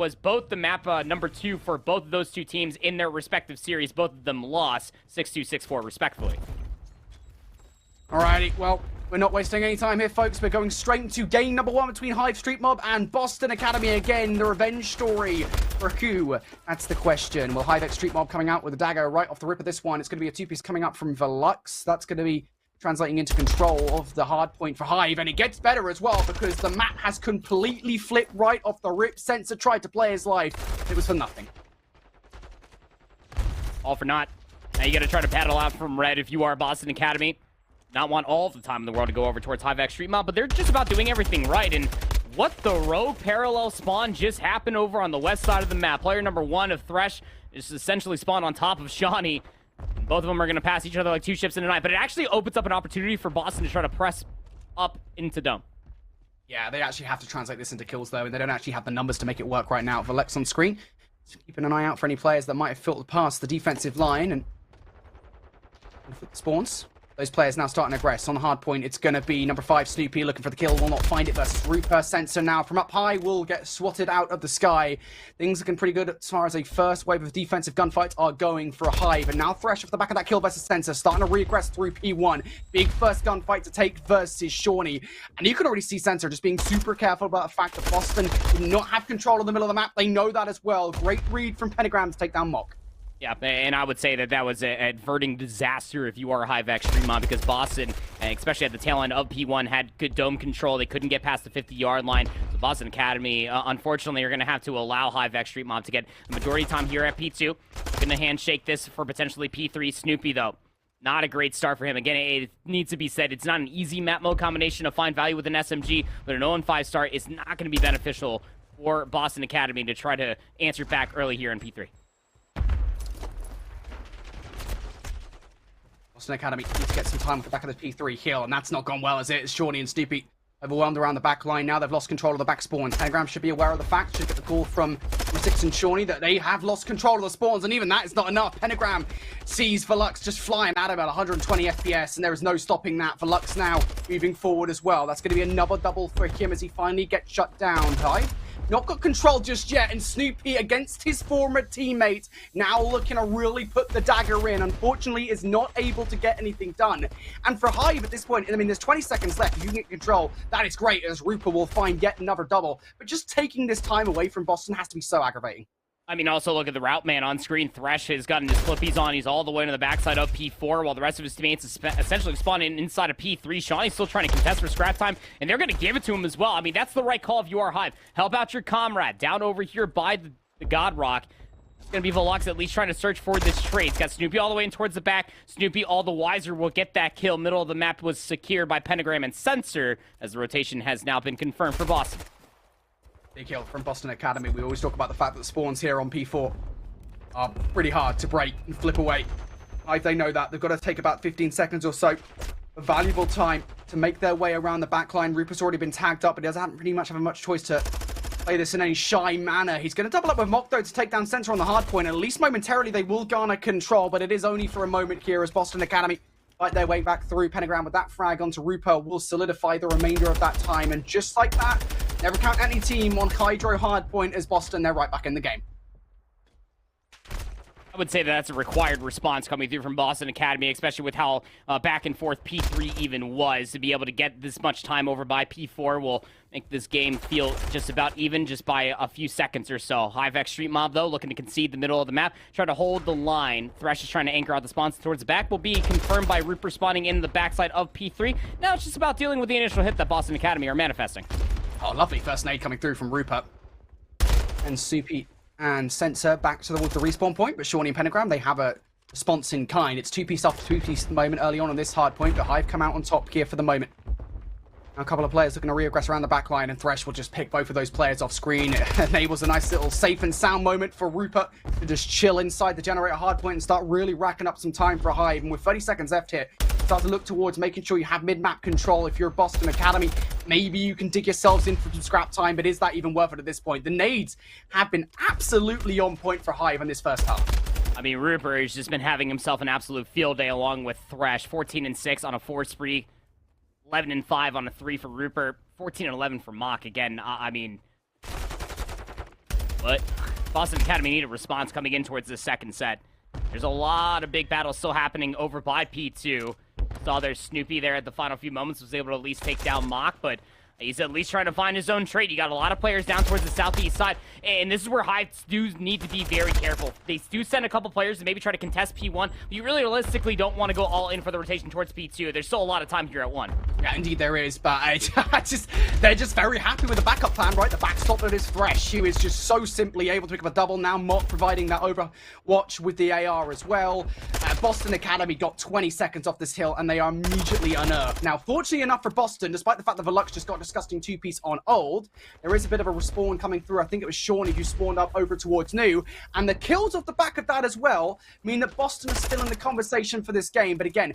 was both the map number 2 for both of those two teams in their respective series. Both of them lost 6-2, 6-4 respectively. Alrighty, well, we're not wasting any time here, folks. We're going straight into game number 1 between Hive Street Mob and Boston Academy again. The revenge story for who? That's the question. Will Hive Street Mob coming out with a dagger right off the rip of this one? It's going to be a 2-piece coming up from Velux. That's going to be translating into control of the hard point for Hive, and it gets better as well because the map has completely flipped right off the rip. Censor tried to play his life. It was for nothing. All for naught. Now you got to try to paddle out from red if you are Boston Academy. Not want all of the time in the world to go over towards Hive Street Mob, but they're just about doing everything right. And what the rogue parallel spawn just happened over on the west side of the map. Player number 1 of Thresh is essentially spawned on top of Shawnee. Both of them are going to pass each other like 2 ships in a night, but it actually opens up an opportunity for Boston to try to press up into Dome. Yeah, they actually have to translate this into kills, though, and they don't actually have the numbers to make it work right now. Velux on screen. So keeping an eye out for any players that might have filtered past the defensive line and flip the spawns. Those players now starting to aggress. On the hard point, it's going to be number 5, Snoopy, looking for the kill. Will not find it versus Rupert. Censor now from up high will get swatted out of the sky. Things looking pretty good as far as a first wave of defensive gunfights are going for a Hive. And now Thresh off the back of that kill versus Censor, starting to regress through P1. Big first gunfight to take versus Shawnee. And you can already see Censor just being super careful about the fact that Boston do not have control of the middle of the map. They know that as well. Great read from Pentagram to take down Mock. Yeah, and I would say that that was an adverting disaster if you are Hive Street Mob, because Boston, especially at the tail end of P1, had good dome control. They couldn't get past the 50-yard line. So Boston Academy, unfortunately, are going to have to allow Hive Street Mob to get the majority of time here at P2. Going to handshake this for potentially P3. Snoopy, though, not a great start for him. Again, it needs to be said, it's not an easy map mode combination to find value with an SMG, but an 0-5 start is not going to be beneficial for Boston Academy to try to answer back early here in P3. Boston Academy needs to get some time off the back of the P3 hill, and that's not gone well, as it is. Shawnee and Snoopy overwhelmed around the back line. Now they've lost control of the back spawn. Pentagram should be aware of the fact, should get the call from 6 and Shawnee that they have lost control of the spawns, and even that is not enough. Pentagram sees Velux just flying at him at 120 FPS, and there is no stopping that. Velux now moving forward as well. That's going to be another double for him as he finally gets shut down. Hive not got control just yet, and Snoopy against his former teammate, now looking to really put the dagger in. Unfortunately, is not able to get anything done. And for Hive at this point, I mean, there's 20 seconds left. If you can get control, that is great, as Rupert will find yet another double. But just taking this time away from Boston has to be so aggravating. I mean, also look at the route man on screen. Thresh has gotten his flippies on. He's all the way to the backside of P4, while the rest of his teammates is essentially spawning inside of P3. Shawnee's still trying to contest for scrap time, and they're going to give it to him as well. I mean, that's the right call if you are Hive. Help out your comrade down over here by the God Rock. It's going to be Velux at least trying to search for this trade. He's got Snoopy all the way in towards the back. Snoopy, all the wiser, will get that kill. Middle of the map was secured by Pentagram and Censor, as the rotation has now been confirmed for Boston. Big kill from Boston Academy. We always talk about the fact that the spawns here on P4 are pretty hard to break and flip away. Hive, they know that. They've got to take about 15 seconds or so of valuable time to make their way around the backline. Rupert's already been tagged up, but he doesn't pretty much have much choice to play this in any shy manner. He's going to double up with Mock, though, to take down Censor on the hard point. At least momentarily, they will garner control, but it is only for a moment here as Boston Academy fight their way back through. Pentagram with that frag onto Rupert will solidify the remainder of that time. And just like that, never count any team on Hydro Hardpoint as Boston. They're right back in the game. I would say that that's a required response coming through from Boston Academy, especially with how back and forth P3 even was. To be able to get this much time over by P4 will make this game feel just about even, just by a few seconds or so. Hive Street Mob, though, looking to concede the middle of the map, try to hold the line. Thresh is trying to anchor out the spawns towards the back. Will be confirmed by Rupert spawning in the backside of P3. Now it's just about dealing with the initial hit that Boston Academy are manifesting. Oh, lovely first nade coming through from Rupert. And Soupy and Censor back towards the respawn point, but Shawnee and Pentagram, they have a response in kind. It's 2-piece after 2-piece at the moment early on this hard point, but Hive come out on top here for the moment. Now a couple of players looking to reaggress around the back line, and Thresh will just pick both of those players off screen. It enables a nice little safe and sound moment for Rupert to just chill inside the generator hard point and start really racking up some time for Hive. And with 30 seconds left here, start to look towards making sure you have mid-map control. If you're Boston Academy, maybe you can dig yourselves in for some scrap time, but is that even worth it at this point? The nades have been absolutely on point for Hive in this first half. I mean, Rupert has just been having himself an absolute field day along with Thresh. 14-6 on a 4 spree, 11-5 on a 3 for Rupert, 14-11 for Mock. Again, I mean, But Boston Academy need a response coming in towards the second set. There's a lot of big battles still happening over by P2. Saw their Snoopy there at the final few moments, was able to at least take down Mock, but he's at least trying to find his own trade. You got a lot of players down towards the southeast side, and this is where Hive do need to be very careful. They do send a couple players to maybe try to contest P1, but you really realistically don't want to go all in for the rotation towards P2. There's still a lot of time here at 1. Yeah, indeed there is, but they're just very happy with the backup plan, right? The backstop that is fresh. He was just so simply able to pick up a double. Now Mock providing that overwatch with the AR as well. Boston Academy got 20 seconds off this hill, and they are immediately unearthed. Now, fortunately enough for Boston, despite the fact that Velux just got a disgusting two-piece on old, there is a bit of a respawn coming through. I think it was Shawnee who spawned up over towards New, and the kills off the back of that as well mean that Boston is still in the conversation for this game. But again,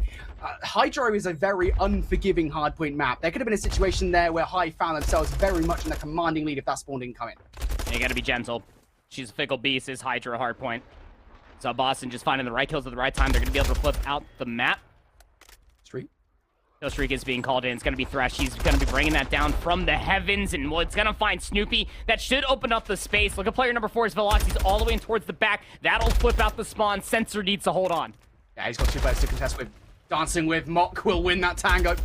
Hydro is a very unforgiving hardpoint map. There could have been a situation there where Hive found themselves very much in a commanding lead if that spawn didn't come in. You gotta be gentle. She's a fickle beast, is Hydra hardpoint. So Boston just finding the right kills at the right time. They're gonna be able to flip out the map. Streak. Kill streak is being called in. It's gonna be Thresh. He's gonna be bringing that down from the heavens, and well, it's gonna find Snoopy. That should open up the space. Look at player number 4's Velocity. He's all the way in towards the back. That'll flip out the spawn. Censor needs to hold on. Yeah, he's got 2 players to contest with. Dancing with Mock will win that tango.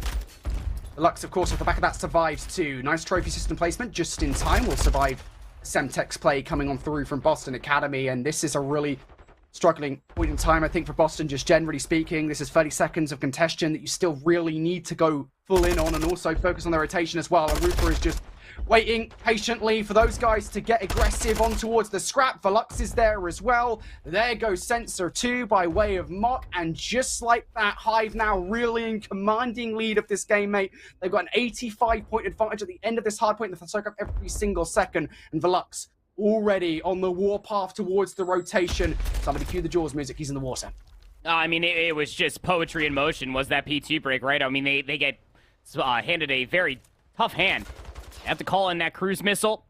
Lux, of course, off the back of that survives too. Nice trophy system placement just in time. Will survive Semtex play coming on through from Boston Academy, and this is a really struggling point in time, I think, for Boston, just generally speaking. This is 30 seconds of congestion that you still really need to go full in on and also focus on the rotation as well. And Roofer is just waiting patiently for those guys to get aggressive on towards the scrap. Velux is there as well. There goes Censor 2 by way of Mock, and just like that, Hive now really in commanding lead of this game, mate. They've got an 85-point advantage at the end of this hardpoint. They soak up every single second, and Velux already on the warpath towards the rotation. Somebody cue the Jaws music. He's in the water. I mean, it was just poetry in motion, was that P2 break, right? I mean, they get handed a very tough hand. They have to call in that cruise missile.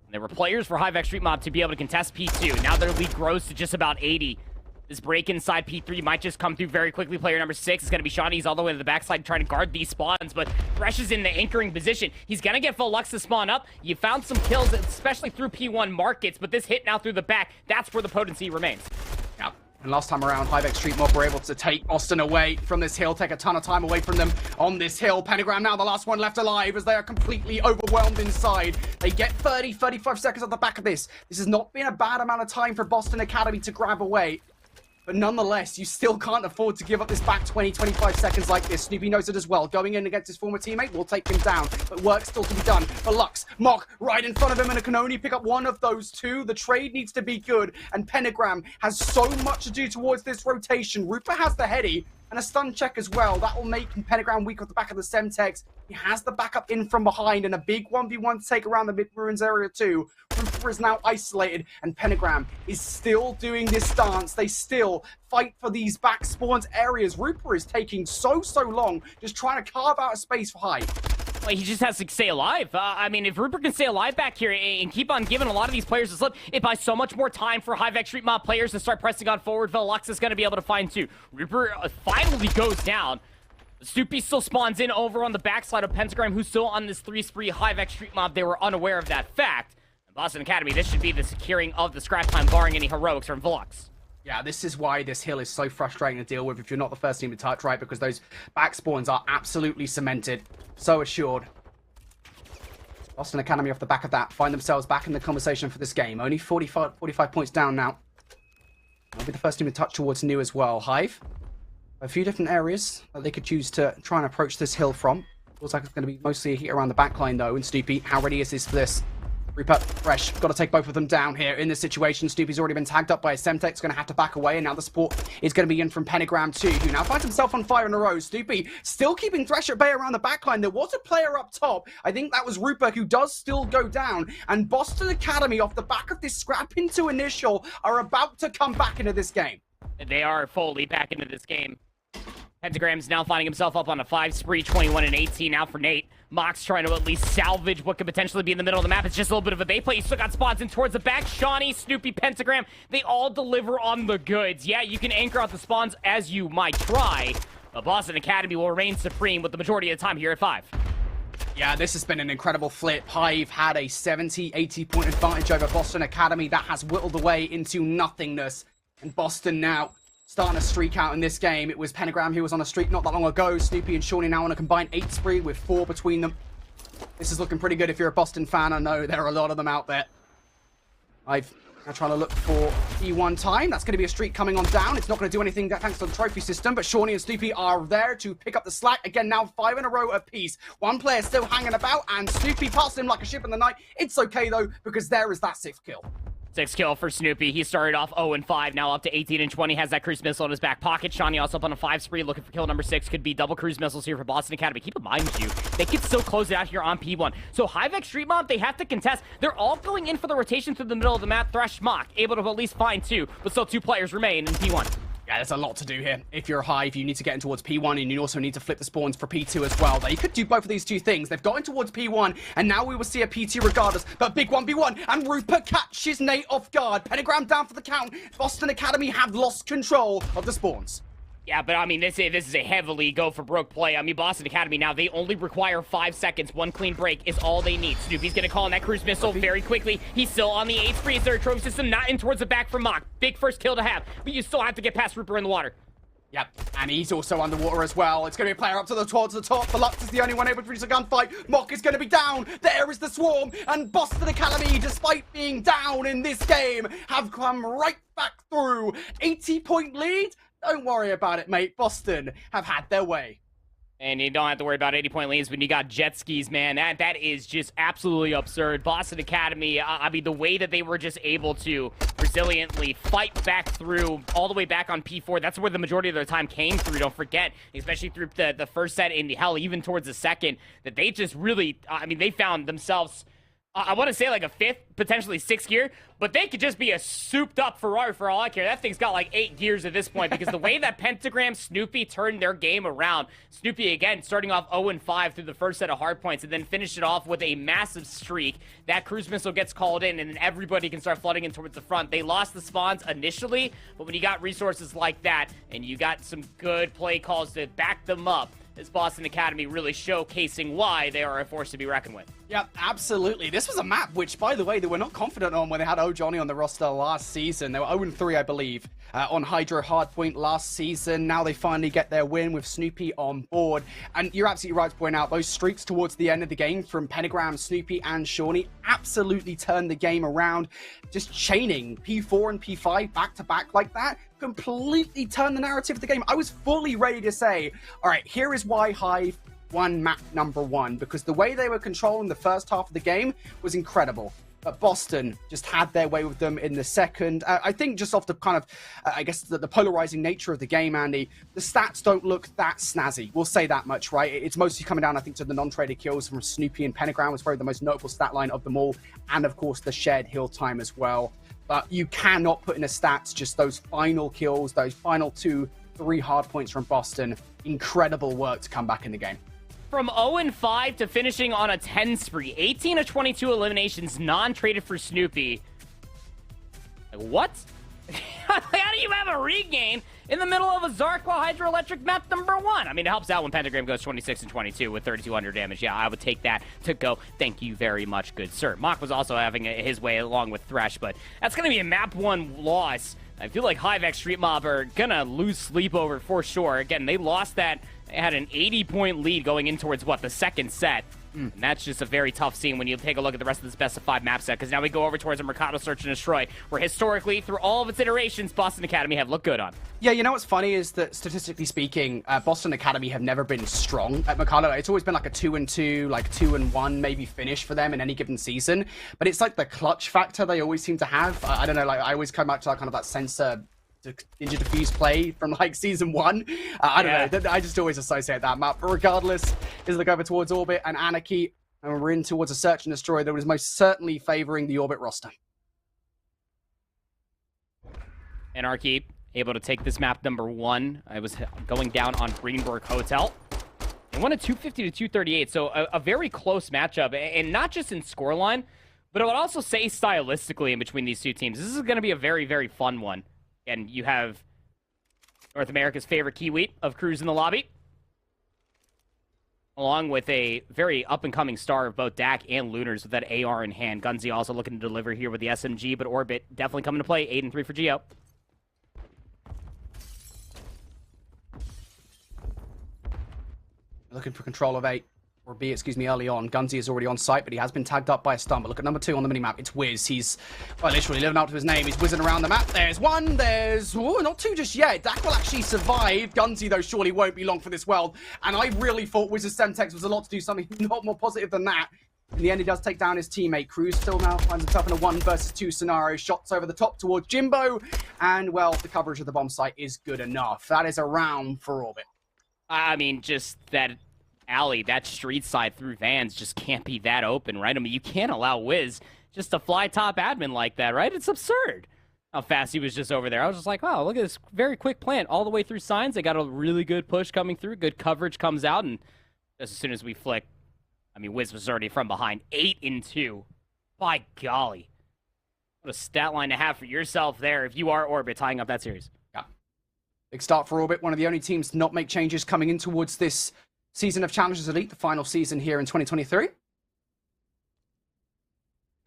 There were players for Hive X Street Mob to be able to contest P2. Now their lead grows to just about 80. This break inside P3 might just come through very quickly. Player number 6 is going to be Shawnee. He's all the way to the backside trying to guard these spawns, but Thresh is in the anchoring position. He's going to get Velux to spawn up. You found some kills, especially through P1 markets, but this hit now through the back, that's where the potency remains. Yeah. And last time around, Hive X Street Mob were able to take Boston away from this hill, take a ton of time away from them on this hill. Pentagram now the last one left alive as they are completely overwhelmed inside. They get 30, 35 seconds at the back of this. This has not been a bad amount of time for Boston Academy to grab away. But nonetheless, you still can't afford to give up this back 20, 25 seconds like this. Snoopy knows it as well. Going in against his former teammate will take him down. But work still to be done. Velux, Mock, right in front of him, and it can only pick up one of those two. The trade needs to be good. And Pentagram has so much to do towards this rotation. Rupert has the heady and a stun check as well. That will make Pentagram weak off the back of the Semtex. He has the backup in from behind and a big 1v1 to take around the mid-ruins area too. Roofer is now isolated, and Pentagram is still doing this dance. They still fight for these back spawns areas. Roofer is taking so long, just trying to carve out a space for Hive. Well, he just has to stay alive. I mean, if Rupert can stay alive back here and keep on giving a lot of these players a slip, it buys so much more time for Hive X Street Mob players to start pressing on forward. Velux is going to be able to find two. Rupert finally goes down. Snoopy still spawns in over on the backside of Pentagram, who's still on this 3-spree Hive X Street Mob. They were unaware of that fact. And Boston Academy, this should be the securing of the scrap time, barring any heroics from Velux. Yeah, this is why this hill is so frustrating to deal with if you're not the first team to touch, right? Because those back spawns are absolutely cemented. So assured. Boston Academy off the back of that find themselves back in the conversation for this game. Only 45 points down now. They'll be the first team to touch towards New as well. Hive, a few different areas that they could choose to try and approach this hill from. Looks like it's going to be mostly a hit around the backline though. And Snoopy, how ready is this for this? Rupert, Fresh, got to take both of them down here in this situation. Snoopy's already been tagged up by a Semtex, going to have to back away, and now the support is going to be in from Pentagram too, who now finds himself on fire in a row. Snoopy still keeping Thresh at bay around the backline. There was a player up top. I think that was Rupert, who does still go down, and Boston Academy, off the back of this scrap into initial, are about to come back into this game. They are fully back into this game. Pentagram's now finding himself up on a 5-spree, 21-18 now for Nate. Mock's trying to at least salvage what could potentially be in the middle of the map. It's just a little bit of a bait play. You still got spawns in towards the back. Shawnee, Snoopy, Pentagram, they all deliver on the goods. Yeah, you can anchor out the spawns as you might try, but Boston Academy will reign supreme with the majority of the time here at 5. Yeah, this has been an incredible flip. Hive had a 70, 80-point advantage over Boston Academy. That has whittled away into nothingness. And Boston now starting a streak out in this game. It was Pentagram who was on a streak not that long ago. Snoopy and Shawnee now on a combined 8 spree with 4 between them. This is looking pretty good if you're a Boston fan. I know there are a lot of them out there. Hive now trying to look for P1 time. That's going to be a streak coming on down. It's not going to do anything thanks to the trophy system, but Shawnee and Snoopy are there to pick up the slack. Again, now 5 in a row apiece. One player still hanging about, and Snoopy passed him like a ship in the night. It's okay, though, because there is that 6th kill. 6th kill for Snoopy. He started off 0-5, now up to 18-20. Has that cruise missile in his back pocket. Shawnee also up on a 5 spree, looking for kill number 6. Could be double cruise missiles here for Boston Academy. Keep in mind, you, they can still close it out here on P1. So Hive X Street Mob, they have to contest. They're all going in for the rotation through the middle of the map. Thresh, Mock, able to at least find 2, but still 2 players remain in P1. Yeah, there's a lot to do here. If you're a Hive, you need to get in towards P1, and you also need to flip the spawns for P2 as well. They could do both of these 2 things. They've gotten towards P1, and now we will see a P2 regardless. But big 1v1, and Rupert catches Nate off guard. Pentagram down for the count. Boston Academy have lost control of the spawns. Yeah, but I mean, this is a heavily go-for-broke play. I mean, Boston Academy now, they only require 5 seconds. 1 clean break is all they need. Snoopy's going to call in that cruise missile very quickly. He's still on the 8 spree. Is there a trophy system? Not in towards the back for Mock. Big first kill to have, but you still have to get past Rupert in the water. Yep, and he's also underwater as well. It's going to be a player up to the top. The Lux is the only one able to reach a gunfight. Mock is going to be down. There is the swarm. And Boston Academy, despite being down in this game, have come right back through. 80-point lead? Don't worry about it, mate. Boston have had their way. And you don't have to worry about 80-point leads when you got jet skis, man. That is just absolutely absurd. Boston Academy, I mean, the way that they were just able to resiliently fight back through all the way back on P4, that's where the majority of their time came through, don't forget. Especially through the first set and hell, even towards the second, that they just really, I mean, they found themselves, I want to say like a 5th, potentially 6th gear, but they could just be a souped-up Ferrari for all I care. That thing's got like 8 gears at this point, because the way that Pentagram, Snoopy turned their game around, Snoopy, again, starting off 0-5 through the first set of hard points, and then finished it off with a massive streak. That cruise missile gets called in, and then everybody can start flooding in towards the front. They lost the spawns initially, but when you got resources like that, and you got some good play calls to back them up, is Boston Academy really showcasing why they are a force to be reckoned with. Yep, absolutely. This was a map which, by the way, they were not confident on when they had Johnny on the roster last season. They were 0-3, I believe, on Hydro Hardpoint last season. Now they finally get their win with Snoopy on board. And you're absolutely right to point out, those streaks towards the end of the game from Pentagram, Snoopy, and Shawnee absolutely turned the game around. Just chaining P4 and P5 back-to-back like that completely turned the narrative of the game. I was fully ready to say, all right, here is why Hive won map number 1, because the way they were controlling the first half of the game was incredible. But Boston just had their way with them in the second. I think just off the kind of, I guess, the polarizing nature of the game, Andy, the stats don't look that snazzy. We'll say that much, right? It's mostly coming down, I think, to the non-traded kills from Snoopy and Pentagram was probably the most notable stat line of them all. And, of course, the shared heal time as well. But you cannot put in a stats just those final kills, those final 2-3 hard points from Boston. Incredible work to come back in the game. From 0-5 to finishing on a 10 spree. 18 of 22 eliminations non-traded for Snoopy. Like, what? How do you have a regain in the middle of a Zarqwa Hydroelectric map number 1? I mean, it helps out when Pentagram goes 26 and 22 with 3,200 damage. Yeah, I would take that to go. Thank you very much, good sir. Mock was also having his way along with Thresh, but that's going to be a map 1 loss. I feel like Hive X Street Mob are going to lose sleep over it for sure. Again, they lost that. They had an 80-point lead going in towards, what, the second set. And that's just a very tough scene when you take a look at the rest of this best of 5 map set, because now we go over towards a Mercado Search and Destroy, where historically, through all of its iterations, Boston Academy have looked good on. Yeah, you know what's funny is that, statistically speaking, Boston Academy have never been strong at Mercado. It's always been like a 2-2, like 2-1 maybe finish for them in any given season. But it's like the clutch factor they always seem to have. I don't know, like I always come back to that kind of that Censor Ninja Diffuse play from like season 1. I don't know. I just always associate that map. But regardless, is look over towards Orbit and Anarchy, and we're in towards a Search and Destroy that was most certainly favoring the Orbit roster. Anarchy able to take this map number 1. I was going down on Greenberg Hotel. They won a 250 to 238, so a very close matchup, and not just in scoreline, but I would also say stylistically in between these two teams. This is going to be a very, very fun one. And you have North America's favorite Kiwi of Cruz in the lobby. along with a very up-and-coming star of both Dak and Lunars with that AR in hand. Gunzy also looking to deliver here with the SMG, but OMiT definitely coming to play. 8 and 3 for Geo. Looking for control of A, or B, excuse me, early on. Gunzy is already on site, but he has been tagged up by a stun. But look at number 2 on the minimap. It's Wiz. He's, well, literally living up to his name. He's whizzing around the map. There's one. There's, oh, not 2 just yet. Dak will actually survive. Gunzy, though, surely won't be long for this world. And I really thought Wiz's Semtex was a lot to do something not more positive than that. In the end, he does take down his teammate. Cruz still now finds himself in a 1 versus 2 scenario. Shots over the top towards Jimbo. And, well, the coverage of the bomb site is good enough. That is a round for OMiT. I mean, just that alley, that street side through Vans just can't be that open, right? I mean, you can't allow Wiz just to fly top admin like that, right? It's absurd how fast he was just over there. I was just like, wow, look at this very quick plant all the way through signs. They got a really good push coming through. Good coverage comes out, and just as soon as we flick, I mean, Wiz was already from behind. 8 and 2. By golly. What a stat line to have for yourself there if you are OMiT tying up that series. Yeah. Big start for OMiT. One of the only teams to not make changes coming in towards this season of Challengers Elite, the final season here in 2023.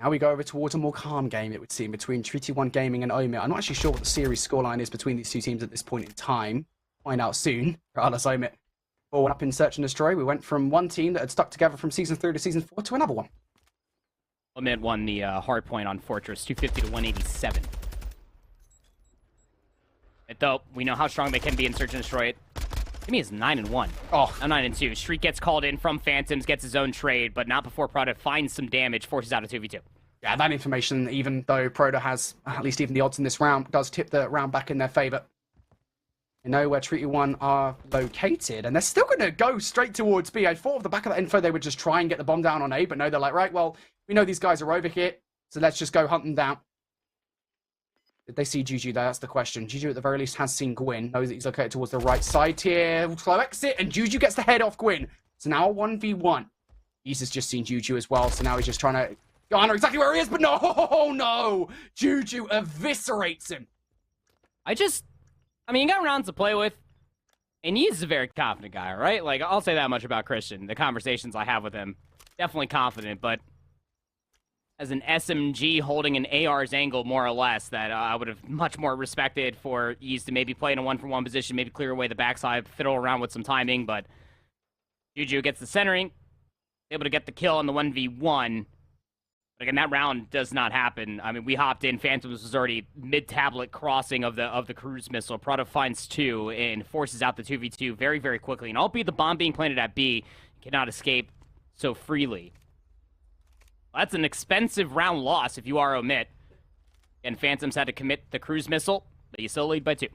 Now we go over towards a more calm game, it would seem, between T1 Gaming and OMiT. I'm not actually sure what the series scoreline is between these two teams at this point in time. Find out soon. Regardless, OMiT forward up in Search and Destroy. We went from one team that had stuck together from Season 3 to Season 4 to another one. OMiT won the Hardpoint on Fortress, 250 to 187. Though, we know how strong they can be in Search and Destroy. Timmy is 9 and 1. Oh, I'm 9 and 2. Street gets called in from Phantoms, gets his own trade, but not before Prada finds some damage, forces out a 2v2. yeah, that information, even though Proda has at least even the odds in this round, does tip the round back in their favor. They know where Treaty 1 are located, and they're still going to go straight towards B. I thought off the back of that info they would just try and get the bomb down on A, but no, they're like, right, well, we know these guys are over here, so let's just go hunt them down. Did they see Juju there? That's the question. Juju at the very least has seen Gwyn, knows that he's located towards the right side here. Slow exit, and Juju gets the head off Gwyn. So now a 1v1. He's just seen Juju as well, so now he's just trying to garner exactly where he is, but no, no! Juju eviscerates him. I mean, you got rounds to play with, and he's a very confident guy, right? Like, I'll say that much about Christian. The conversations I have with him, definitely confident, but as an SMG holding an AR's angle, more or less, that I would have much more respected for Ease to maybe play in a 1-for-1 position, maybe clear away the backside, fiddle around with some timing, but Juju gets the centering, able to get the kill on the 1v1. But again, that round does not happen. I mean, we hopped in, Phantoms was already mid-tablet crossing of the cruise missile. Prada finds 2 and forces out the 2v2 very, very quickly. And albeit the bomb being planted at B, cannot escape so freely. That's an expensive round loss if you are OMiT. And Phantoms had to commit the cruise missile, but you still lead by 2.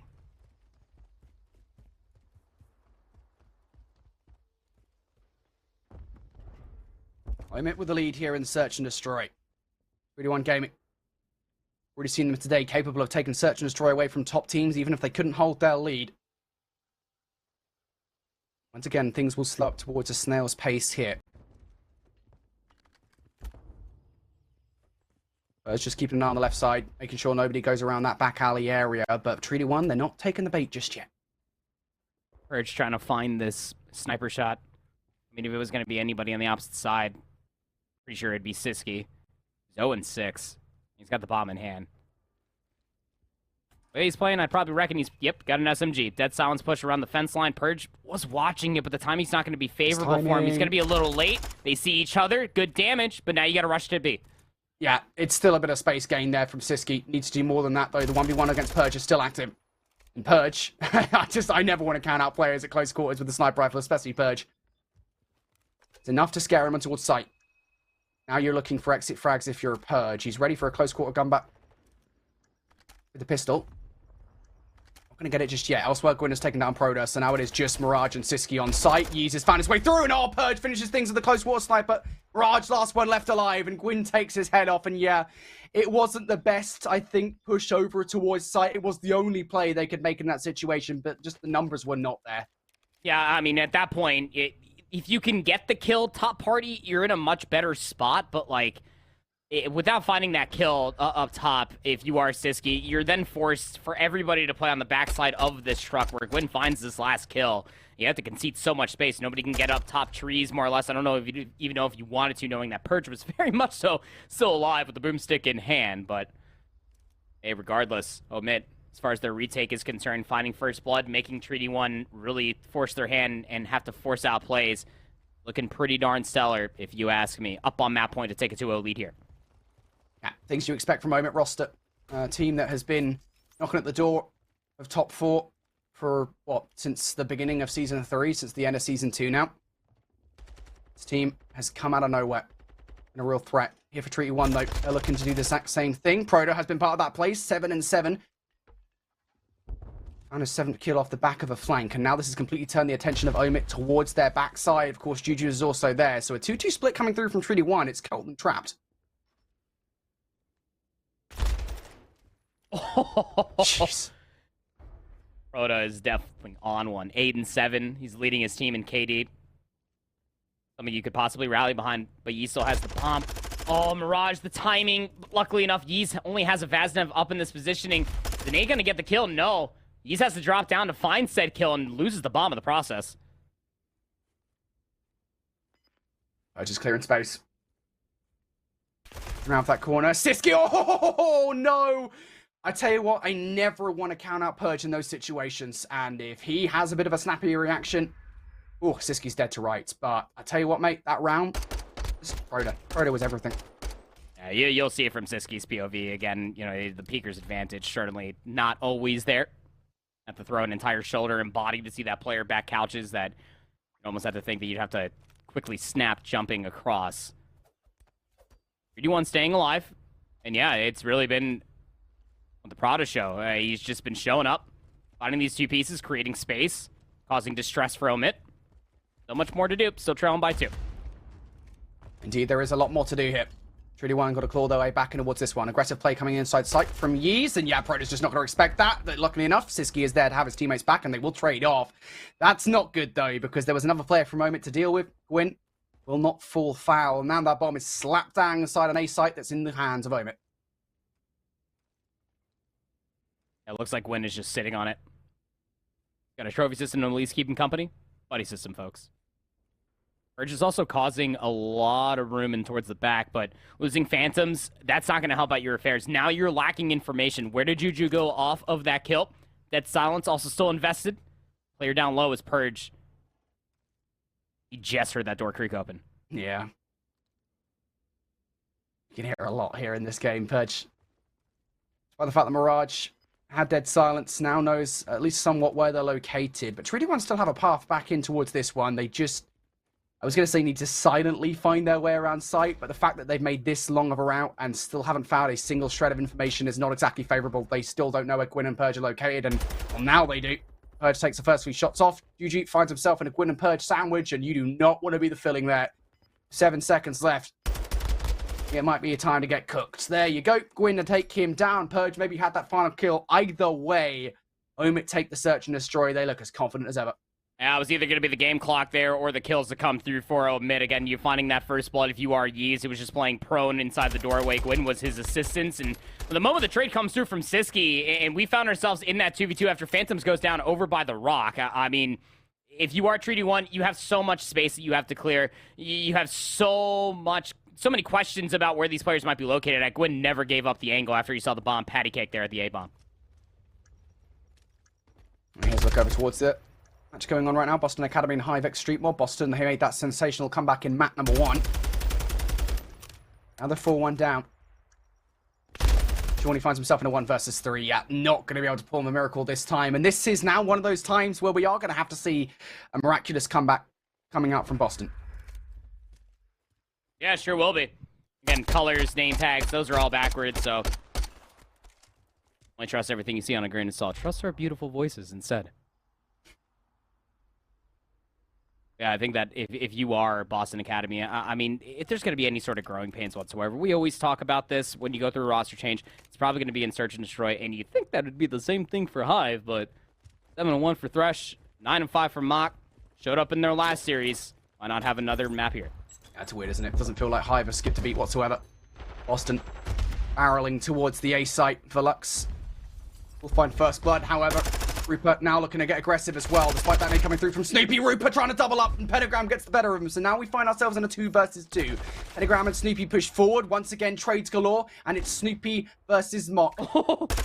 OMiT with the lead here in Search and Destroy. 3-1 Gaming. Already seen them today, capable of taking Search and Destroy away from top teams, even if they couldn't hold their lead. Once again, things will slow up towards a snail's pace here. Let's just keep an eye on the left side, making sure nobody goes around that back alley area. But Treaty 1, they're not taking the bait just yet. Purge trying to find this sniper shot. I mean, if it was going to be anybody on the opposite side, pretty sure it'd be Siski. He's 0-6. He's got the bomb in hand. The way he's playing, I'd probably reckon he's, yep, got an SMG. Dead silence push around the fence line. Purge was watching it, but the timing's not going to be favorable for him. He's going to be a little late. They see each other. Good damage, but now you got to rush to B. Yeah, it's still a bit of space gain there from Siski. Needs to do more than that, though. The 1v1 against Purge is still active. And Purge, I never want to count out players at close quarters with the sniper rifle, especially Purge. It's enough to scare him towards sight. Now you're looking for exit frags if you're a Purge. He's ready for a close quarter gun back with the pistol. Not going to get it just yet. Elsewhere, Gwyn has taken down Proda, so now it is just Mirage and Siski on site. Yeez has found his way through, and Purge finishes things with the close water sniper. Mirage, last one left alive, and Gwyn takes his head off, and yeah, it wasn't the best, I think, push over towards site. It was the only play they could make in that situation, but just the numbers were not there. Yeah, I mean, at that point, if you can get the kill top party, you're in a much better spot, but, like, without finding that kill up top, if you are Siski, you're then forced for everybody to play on the backside of this truck where Gwyn finds this last kill. You have to concede so much space. Nobody can get up top trees, more or less. I don't know if you even know if you wanted to, knowing that Purge was very much so still alive with the boomstick in hand. But hey, regardless, OMiT, as far as their retake is concerned, finding first blood, making Treaty 1 really force their hand and have to force out plays, looking pretty darn stellar, if you ask me. Up on map point to take a 2-0 lead here. Yeah, things you expect from OMiT roster. A team that has been knocking at the door of top 4 for, what, since the beginning of Season 3, since the end of Season 2 now. This team has come out of nowhere and a real threat. Here for Treaty 1, though, they're looking to do the exact same thing. Proto has been part of that play, 7-7. And a 7th kill off the back of a flank, and now this has completely turned the attention of OMiT towards their backside. Of course, Juju is also there, so a 2-2 split coming through from Treaty 1. It's Colton trapped. Jeez. Proto is definitely on one. 8-7. He's leading his team in KD. Something you could possibly rally behind, but Yi still has the bomb. Oh, Mirage, the timing. Luckily enough, Yeez only has a Vaznev up in this positioning. Is Nate gonna get the kill? No. Yeez has to drop down to find said kill and loses the bomb in the process. Just clearing space. Around that corner. Siski! Oh, no! I tell you what, I never want to count out Purge in those situations. And if he has a bit of a snappy reaction, oh, Siski's dead to rights. But I tell you what, mate, that round, Proto was everything. Yeah, you'll see it from Siski's POV. Again, you know, the peeker's advantage certainly not always there. Have to throw an entire shoulder and body to see that player back couches that you almost have to think that you'd have to quickly snap jumping across. 3D1 staying alive. And yeah, it's really been the Prada show. He's just been showing up, finding these two pieces, creating space, causing distress for OMiT. So much more to do. Still trailing by 2. Indeed, there is a lot more to do here. Treaty 1 got to claw their way back in towards this one. Aggressive play coming inside sight from Yeez, and yeah, Proto's just not going to expect that. But luckily enough, Siski is there to have his teammates back, and they will trade off. That's not good, though, because there was another player from OMiT to deal with. Gwyn will not fall foul. Now that bomb is slapped down inside an A site that's in the hands of OMiT. It looks like Gwyn is just sitting on it. Got a trophy system to at least keep him company. Buddy system, folks. Purge is also causing a lot of room in towards the back, but losing Phantoms, that's not going to help out your affairs. Now you're lacking information. Where did Juju go off of that kill? Dead Silence also still invested. Player down low is Purge. He just heard that door creak open. Yeah. You can hear a lot here in this game, Purge. By the fact that Mirage had Dead Silence, now knows at least somewhat where they're located, but Treaty 1 still have a path back in towards this one. They just, I was going to say, need to silently find their way around site, but the fact that they've made this long of a route and still haven't found a single shred of information is not exactly favourable. They still don't know where Gwyn and Purge are located, and well, now they do. Purge takes the first 3 shots off. Juju finds himself in a Gwyn and Purge sandwich, and you do not want to be the filling there. 7 seconds left. It might be a time to get cooked. There you go. Gwyn to take him down. Purge maybe had that final kill. Either way, OMiT take the search and destroy. They look as confident as ever. Yeah, it was either going to be the game clock there or the kills to come through for OMiT. Again, you finding that first blood if you are Yeez, who was just playing prone inside the doorway. Gwyn was his assistance. And the moment the trade comes through from Siski, and we found ourselves in that 2v2 after Phantoms goes down over by the rock. I mean, if you are Treaty 1, you have so much space that you have to clear. You have so many questions about where these players might be located. Gwyn never gave up the angle after he saw the bomb patty cake there at the A-bomb. Here's a look over towards it. Match going on right now. Boston Academy and Hive X Street Mod. Boston, they made that sensational comeback in map number 1. Now they're 4-1 down. Shawnee finds himself in a 1 versus 3. Yeah, not going to be able to pull him a miracle this time. And this is now one of those times where we are going to have to see a miraculous comeback coming out from Boston. Yeah, sure will be. Again, colors, name tags, those are all backwards, so only trust everything you see on a grain of salt. Trust our beautiful voices instead. Yeah, I think that if you are Boston Academy, I mean, if there's going to be any sort of growing pains whatsoever, we always talk about this when you go through a roster change. It's probably going to be in Search and Destroy, and you think that would be the same thing for Hive, but 7-1 for Thresh, 9-5 for Mock, showed up in their last series. Why not have another map here? That's weird, isn't it? It doesn't feel like Hive has skipped a beat whatsoever. Boston barreling towards the A site for Lux. We'll find first blood, however. Rupert now looking to get aggressive as well, despite that nade coming through from Snoopy. Rupert trying to double up, and Pentagram gets the better of him. So now we find ourselves in a 2 versus 2. Pentagram and Snoopy push forward. Once again, trades galore, and it's Snoopy versus Mock.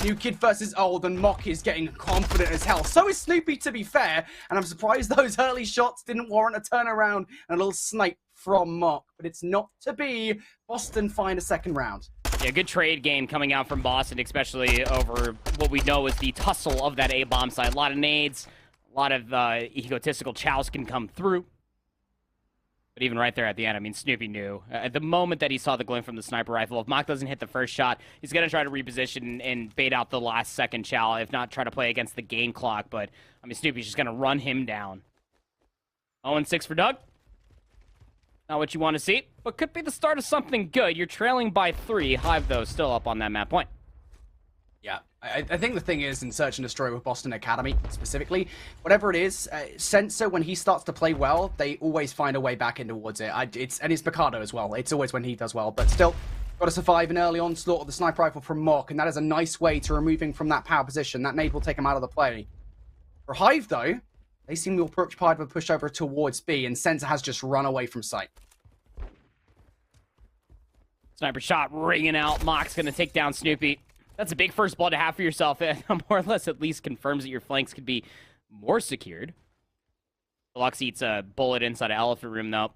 New kid versus old, and Mock is getting confident as hell. So is Snoopy, to be fair, and I'm surprised those early shots didn't warrant a turnaround and a little snipe from Mock. But it's not to be. Boston find a second round. Yeah, good trade game coming out from Boston, especially over what we know is the tussle of that A-bomb side. A lot of nades, a lot of egotistical chows can come through. But even right there at the end, I mean, Snoopy knew. At the moment that he saw the glint from the sniper rifle, if Mock doesn't hit the first shot, he's going to try to reposition and bait out the last second chow, if not try to play against the game clock. But, I mean, Snoopy's just going to run him down. 0-6 for Doug. Not what you want to see, but could be the start of something good. You're trailing by 3. Hive, though, still up on that map point. Yeah, I think the thing is, in Search and Destroy with Boston Academy, specifically, whatever it is, Censor, when he starts to play well, they always find a way back in towards it. And it's Mikado as well. It's always when he does well, but still, got to survive an early onslaught of the sniper rifle from Mock, and that is a nice way to remove him from that power position. That nade will take him out of the play. For Hive, though, they seem to approach part of a push over towards B, and Censor has just run away from sight. Sniper shot ringing out. Mock's going to take down Snoopy. That's a big first blood to have for yourself. It more or less at least confirms that your flanks could be more secured. Lux eats a bullet inside an elephant room, though.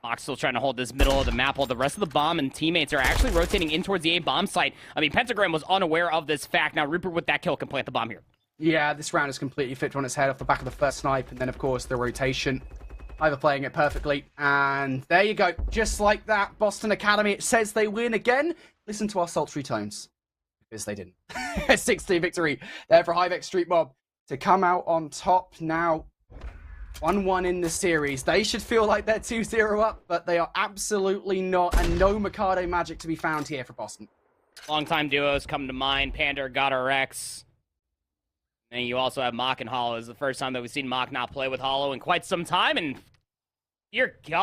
Mock's still trying to hold this middle of the map while the rest of the bomb and teammates are actually rotating in towards the A-bomb site. I mean, Pentagram was unaware of this fact. Now, Rupert with that kill can plant the bomb here. Yeah, this round is completely flipped on its head off the back of the first snipe, and then, of course, the rotation. Either playing it perfectly, and there you go. Just like that, Boston Academy, it says they win again. Listen to our sultry tones, because they didn't. 6-2 victory there for Hive X Street Mob to come out on top now. 1-1 in the series. They should feel like they're 2-0 up, but they are absolutely not, and no Mikado magic to be found here for Boston. Long-time duos come to mind. Pander, GodRx. And you also have Mock and Hollow. It's the first time that we've seen Mock not play with Hollow in quite some time, and dear God.